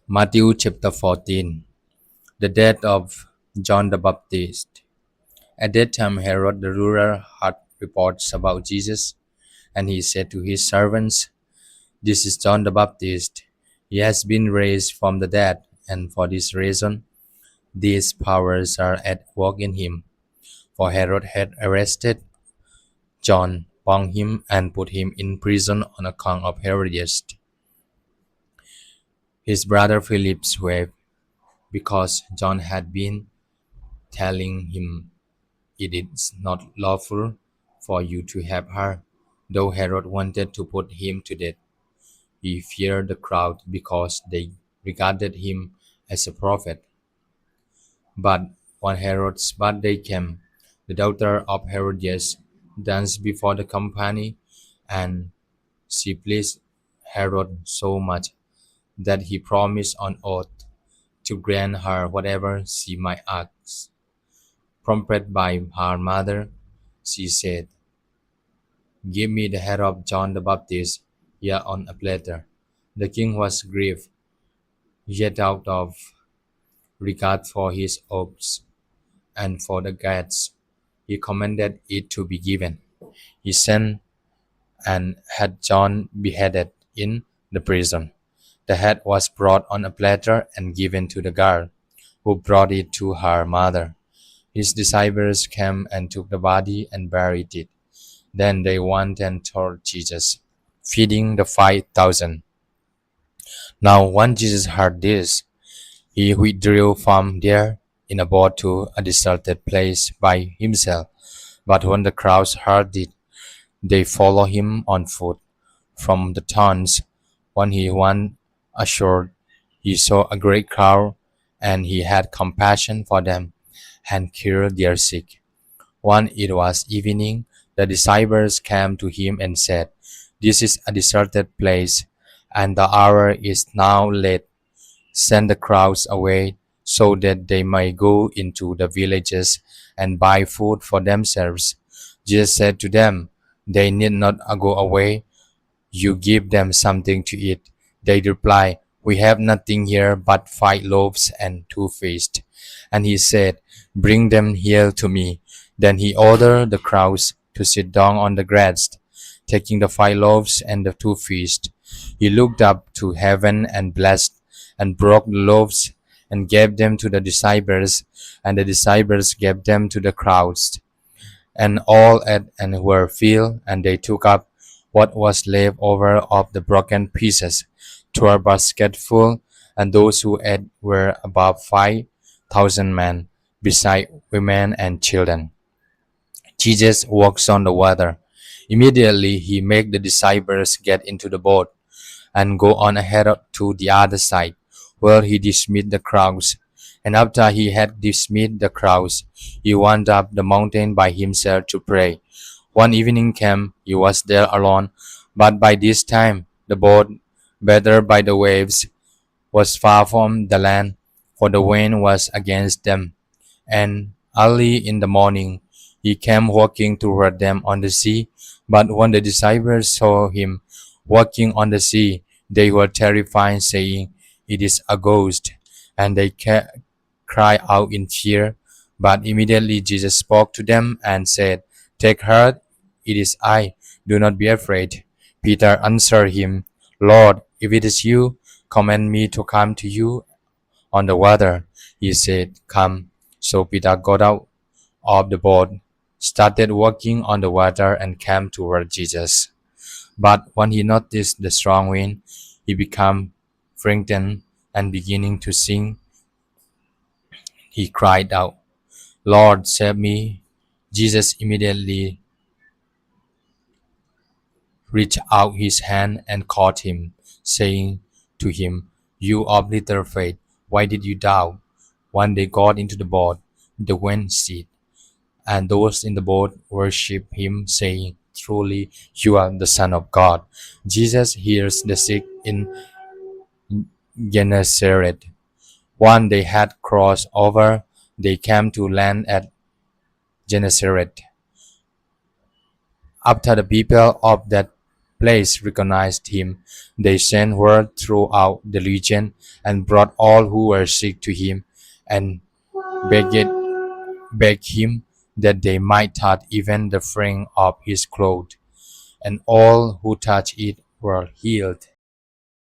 Matthew chapter 14. The death of John the Baptist. At that time Herod the ruler had reports about Jesus, and he said to his servants, "This is John the Baptist. He has been raised from the dead, and for this reason these powers are at work in him." For Herod had arrested John, bound him, and put him in prison on account of Herodias, his brother Philip's wife, because John had been telling him, "It is not lawful for you to have her." Though Herod wanted to put him to death, he feared the crowd because they regarded him as a prophet. But when Herod's birthday came, the daughter of Herodias danced before the company, and she pleased Herod so much that he promised on oath to grant her whatever she might ask. Prompted by her mother, she said, "Give me the head of John the Baptist here on a platter." The king was grieved, yet out of regard for his oaths and for the guests, he commanded it to be given. He sent and had John beheaded in the prison. The head was brought on a platter and given to the girl, who brought it to her mother. His disciples came and took the body and buried it. Then they went and told Jesus, feeding the 5,000. Now when Jesus heard this, he withdrew from there in a boat to a deserted place by himself. But when the crowds heard it, they followed him on foot from the towns. When he went ashore, he saw a great crowd, and he had compassion for them and cured their sick. When it was evening, the disciples came to him and said, "This is a deserted place, and the hour is now late. Send the crowds away so that they may go into the villages and buy food for themselves." Jesus said to them, "They need not go away. You give them something to eat." They replied, "We have nothing here but 5 loaves and 2 fish." And he said, "Bring them here to me." Then he ordered the crowds to sit down on the grass. Taking the 5 loaves and the 2 fish, he looked up to heaven and blessed, and broke the loaves and gave them to the disciples, and the disciples gave them to the crowds. And all ate and were filled, and they took up what was left over of the broken pieces, 12 basketfuls, and those who ate were about 5,000 men, beside women and children. Jesus walks on the water. Immediately he made the disciples get into the boat and go on ahead to the other side, where he dismissed the crowds. And after he had dismissed the crowds, he went up the mountain by himself to pray. One evening came, he was there alone, but by this time the boat, battered by the waves, was far from the land, for the wind was against them. And early in the morning he came walking toward them on the sea. But when the disciples saw him walking on the sea, they were terrified, saying, "It is a ghost," and they cried out in fear. But immediately Jesus spoke to them and said, "Take heart, it is I. Do not be afraid." Peter answered him, "Lord, if it is you, command me to come to you on the water." He said, "Come." So Peter got out of the boat, started walking on the water, and came toward Jesus. But when he noticed the strong wind, he became frightened, and beginning to sink, he cried out, "Lord, save me." Jesus immediately reached out his hand and caught him, saying to him, "You of little faith, why did you doubt?" When they got into the boat, the wind ceased, and those in the boat worshipped him, saying, "Truly you are the Son of God." Jesus heals the sick in Gennesaret. When they had crossed over, they came to land at Gennesaret. After the people of that place recognized him. They sent word throughout the region and brought all who were sick to him and begged, begged him that they might touch even the fringe of his cloth, and all who touched it were healed.